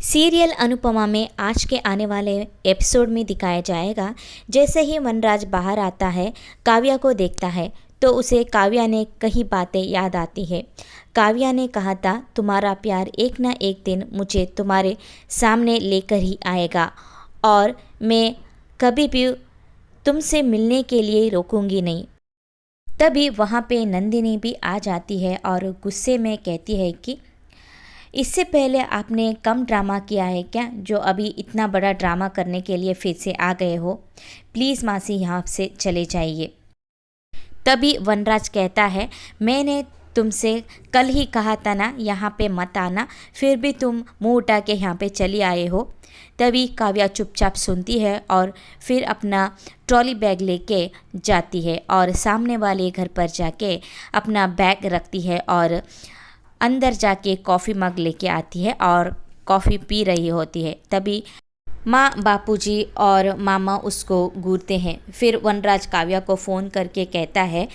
Serial Anupama में आज के आने वाले एपिसोड में दिखाया जाएगा। जैसे ही वनराज बाहर आता है, काव्या को देखता है तो उसे काव्या ने कई बातें याद आती है। काव्या ने कहा था तुम्हारा प्यार एक ना एक दिन मुझे तुम्हारे सामने लेकर ही आएगा और मैं कभी भी तुमसे मिलने के लिए रोकूंगी नहीं। तभी वहाँ पे नंदिनी भी आ जाती है और गुस्से में कहती है कि इससे पहले आपने कम ड्रामा किया है क्या, जो अभी इतना बड़ा ड्रामा करने के लिए फिर से आ गए हो। प्लीज़ मासी यहाँ से चले जाइए। तभी वनराज कहता है मैंने तुमसे कल ही कहा था ना यहाँ पे मत आना, फिर भी तुम मुंह उठा के यहाँ पे चली आए हो। तभी काव्या चुपचाप सुनती है और फिर अपना ट्रॉली बैग लेके जाती है और सामने वाले घर पर जाके अपना बैग रखती है और अंदर जाके कॉफ़ी मग लेके आती है और कॉफ़ी पी रही होती है। तभी माँ, बापूजी और मामा उसको घूरते हैं। फिर वनराज काव्या को फ़ोन करके कहता है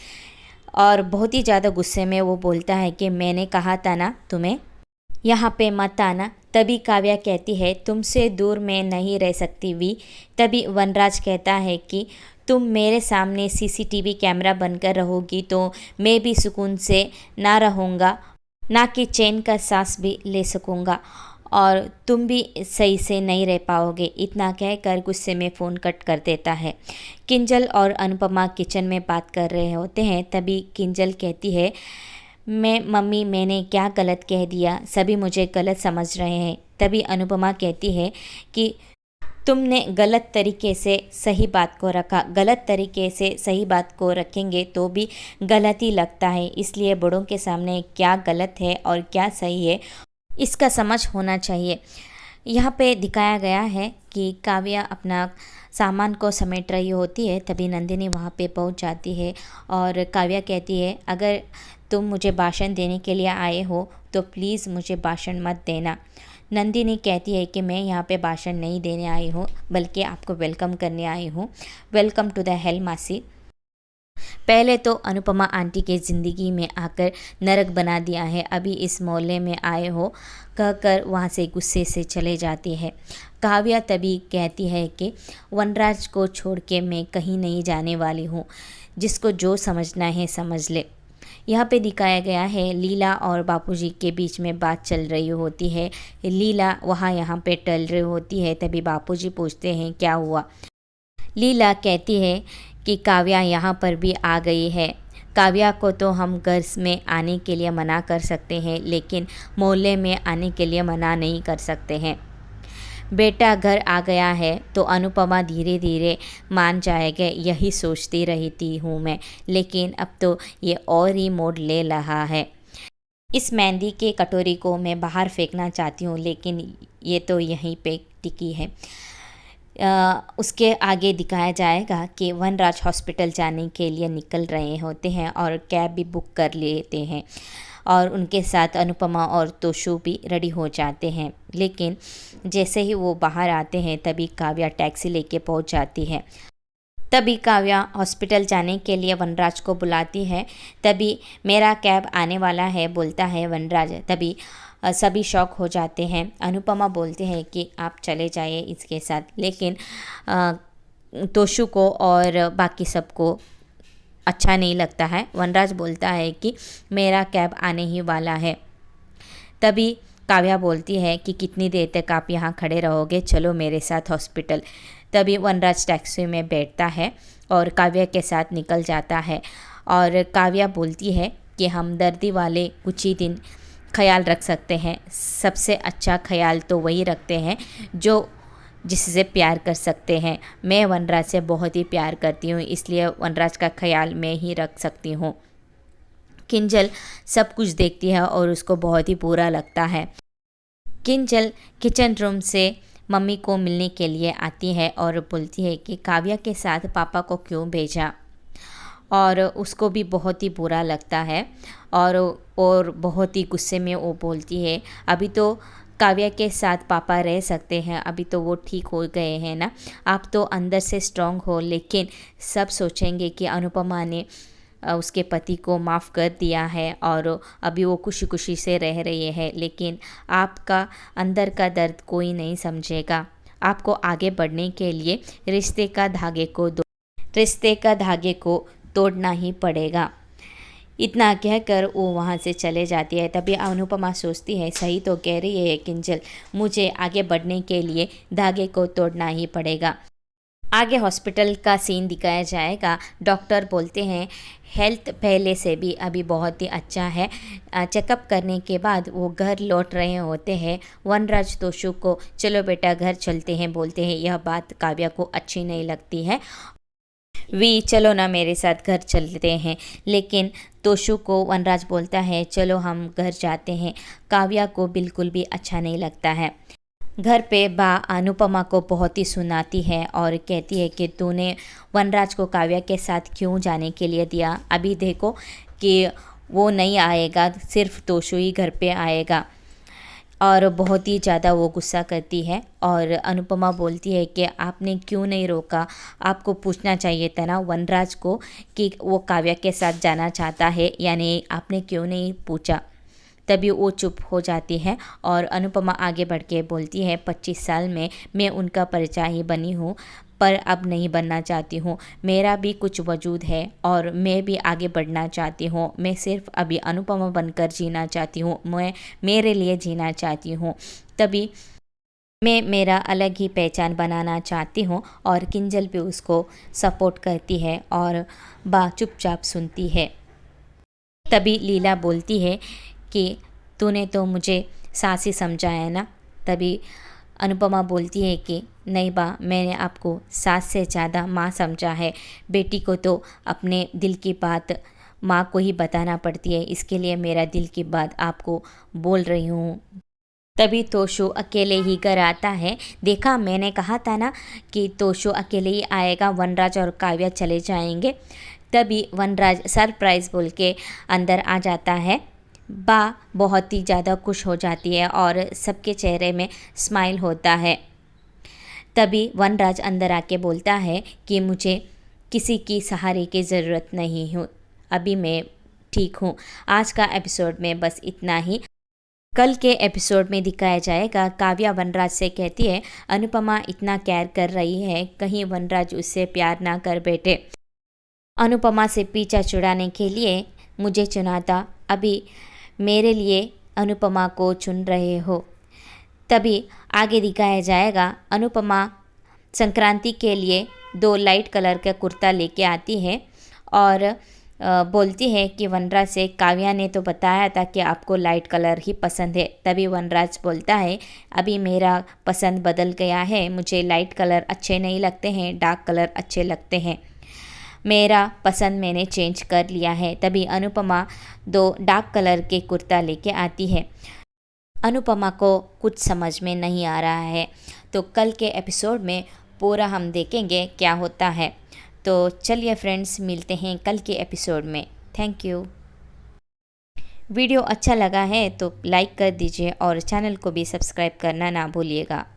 और बहुत ही ज़्यादा गुस्से में वो बोलता है कि मैंने कहा था ना तुम्हें यहाँ पे मत आना। तभी काव्या कहती है तुमसे दूर मैं नहीं रह सकती वी। तभी वनराज कहता है कि तुम मेरे सामने सीसीटीवी कैमरा बनकर रहोगी तो मैं भी सुकून से ना रहूँगा, ना कि चैन का सांस भी ले सकूँगा और तुम भी सही से नहीं रह पाओगे। इतना कहकर गुस्से में फ़ोन कट कर देता है। किंजल और अनुपमा किचन में बात कर रहे होते हैं। तभी किंजल कहती है मम्मी मैंने क्या गलत कह दिया, सभी मुझे गलत समझ रहे हैं। तभी अनुपमा कहती है कि तुमने गलत तरीके से सही बात को रखा, गलत तरीके से सही बात को रखेंगे तो भी गलत ही लगता है, इसलिए बड़ों के सामने क्या गलत है और क्या सही है इसका समझ होना चाहिए। यहाँ पे दिखाया गया है कि काव्या अपना सामान को समेट रही होती है। तभी नंदिनी वहाँ पे पहुँच जाती है और काव्या कहती है अगर तुम मुझे भाषण देने के लिए आए हो तो प्लीज़ मुझे भाषण मत देना। नंदिनी कहती है कि मैं यहाँ पे भाषण नहीं देने आई हूँ बल्कि आपको वेलकम करने आई हूँ। वेलकम टू द हेल मासी। पहले तो अनुपमा आंटी के ज़िंदगी में आकर नरक बना दिया है, अभी इस मोहल्ले में आए हो कहकर वहाँ से गुस्से से चले जाती है। काव्या तभी कहती है कि वनराज को छोड़ के मैं कहीं नहीं जाने वाली हूँ, जिसको जो समझना है समझ ले। यहाँ पे दिखाया गया है लीला और बापूजी के बीच में बात चल रही होती है। लीला वहाँ यहाँ पे टल रही होती है। तभी बापूजी पूछते हैं क्या हुआ। लीला कहती है कि काव्या यहाँ पर भी आ गई है। काव्या को तो हम घर में आने के लिए मना कर सकते हैं लेकिन मोहल्ले में आने के लिए मना नहीं कर सकते हैं। बेटा घर आ गया है तो अनुपमा धीरे धीरे मान जाएगा, यही सोचती रहती हूँ मैं, लेकिन अब तो ये और ही मोड़ ले रहा है। इस मेहंदी के कटोरी को मैं बाहर फेंकना चाहती हूँ लेकिन ये तो यहीं पे टिकी है। उसके आगे दिखाया जाएगा कि वनराज हॉस्पिटल जाने के लिए निकल रहे होते हैं और कैब भी बुक कर लेते हैं और उनके साथ अनुपमा और तोशु भी रेडी हो जाते हैं। लेकिन जैसे ही वो बाहर आते हैं तभी काव्या टैक्सी लेके पहुंच जाती है। तभी काव्या हॉस्पिटल जाने के लिए वनराज को बुलाती है। तभी मेरा कैब आने वाला है बोलता है वनराज। तभी सभी शॉक हो जाते हैं। अनुपमा बोलते हैं कि आप चले जाइए इसके साथ, लेकिन तोशु को और बाकी सबको अच्छा नहीं लगता है। वनराज बोलता है कि मेरा कैब आने ही वाला है। तभी काव्या बोलती है कि कितनी देर तक आप यहाँ खड़े रहोगे, चलो मेरे साथ हॉस्पिटल। तभी वनराज टैक्सी में बैठता है और काव्या के साथ निकल जाता है और काव्या बोलती है कि हमदर्दी वाले कुछ ही दिन ख्याल रख सकते हैं, सबसे अच्छा ख्याल तो वही रखते हैं जो जिससे प्यार कर सकते हैं। मैं वनराज से बहुत ही प्यार करती हूँ, इसलिए वनराज का ख्याल मैं ही रख सकती हूँ। किंजल सब कुछ देखती है और उसको बहुत ही बुरा लगता है। किंजल किचन रूम से मम्मी को मिलने के लिए आती है और बोलती है कि काव्या के साथ पापा को क्यों भेजा, और उसको भी बहुत ही बुरा लगता है और बहुत ही गुस्से में वो बोलती है अभी तो काव्या के साथ पापा रह सकते हैं, अभी तो वो ठीक हो गए हैं ना, आप तो अंदर से स्ट्रांग हो, लेकिन सब सोचेंगे कि अनुपमा ने उसके पति को माफ़ कर दिया है और अभी वो खुशी खुशी से रह रही है, लेकिन आपका अंदर का दर्द कोई नहीं समझेगा। आपको आगे बढ़ने के लिए रिश्ते का धागे को तोड़ना ही पड़ेगा। इतना कहकर वो वहाँ से चले जाती है। तभी अनुपमा सोचती है, सही तो कह रही है किंजल, मुझे आगे बढ़ने के लिए धागे को तोड़ना ही पड़ेगा। आगे हॉस्पिटल का सीन दिखाया जाएगा। डॉक्टर बोलते हैं हेल्थ पहले से भी अभी बहुत ही अच्छा है। चेकअप करने के बाद वो घर लौट रहे होते हैं। वनराज तोशु को चलो बेटा घर चलते हैं बोलते हैं। यह बात काव्या को अच्छी नहीं लगती है। वी चलो ना मेरे साथ घर चलते हैं, लेकिन तोशु को वनराज बोलता है चलो हम घर जाते हैं। काव्या को बिल्कुल भी अच्छा नहीं लगता है। घर पे बा अनुपमा को बहुत ही सुनाती है और कहती है कि तूने वनराज को काव्या के साथ क्यों जाने के लिए दिया। अभी देखो कि वो नहीं आएगा, सिर्फ तोशु ही घर पे आएगा। और बहुत ही ज़्यादा वो गुस्सा करती है और अनुपमा बोलती है कि आपने क्यों नहीं रोका, आपको पूछना चाहिए था ना वनराज को कि वो काव्या के साथ जाना चाहता है या नहीं, आपने क्यों नहीं पूछा। तभी वो चुप हो जाती है और अनुपमा आगे बढ़ के बोलती है 25 साल में मैं उनका परिचय ही बनी हूँ, पर अब नहीं बनना चाहती हूँ। मेरा भी कुछ वजूद है और मैं भी आगे बढ़ना चाहती हूँ। मैं सिर्फ अभी अनुपमा बनकर जीना चाहती हूँ, मैं मेरे लिए जीना चाहती हूँ। तभी मैं मेरा अलग ही पहचान बनाना चाहती हूँ। और किंजल भी उसको सपोर्ट करती है और बा चुपचाप सुनती है। तभी लीला बोलती है कि तूने तो मुझे सास ही समझा है ना। तभी अनुपमा बोलती है कि नहीं बा, मैंने आपको सास से ज़्यादा माँ समझा है। बेटी को तो अपने दिल की बात माँ को ही बताना पड़ती है, इसके लिए मेरा दिल की बात आपको बोल रही हूँ। तभी तोशु अकेले ही घर आता है। देखा मैंने कहा था ना कि तोशु अकेले ही आएगा, वनराज और काव्या चले जाएंगे। तभी वनराज सरप्राइज़ बोल के अंदर आ जाता है। बा बहुत ही ज़्यादा खुश हो जाती है और सबके चेहरे में स्माइल होता है। तभी वनराज अंदर आके बोलता है कि मुझे किसी की सहारे की ज़रूरत नहीं हूँ, अभी मैं ठीक हूँ। आज का एपिसोड में बस इतना ही। कल के एपिसोड में दिखाया जाएगा काव्या वनराज से कहती है अनुपमा इतना केयर कर रही है, कहीं वनराज उससे प्यार ना कर बैठे। अनुपमा से पीछा छुड़ाने के लिए मुझे चुना था, अभी मेरे लिए अनुपमा को चुन रहे हो। तभी आगे दिखाया जाएगा अनुपमा संक्रांति के लिए 2 लाइट कलर का कुर्ता लेके आती है और बोलती है कि वनराज से काव्या ने तो बताया था कि आपको लाइट कलर ही पसंद है। तभी वनराज बोलता है अभी मेरा पसंद बदल गया है, मुझे लाइट कलर अच्छे नहीं लगते हैं, डार्क कलर अच्छे लगते हैं, मेरा पसंद मैंने चेंज कर लिया है। तभी अनुपमा 2 डार्क कलर के कुर्ता लेके आती है। अनुपमा को कुछ समझ में नहीं आ रहा है, तो कल के एपिसोड में पूरा हम देखेंगे क्या होता है। तो चलिए फ्रेंड्स, मिलते हैं कल के एपिसोड में। Thank you. वीडियो अच्छा लगा है तो लाइक कर दीजिए और चैनल को भी सब्सक्राइब करना ना भूलिएगा।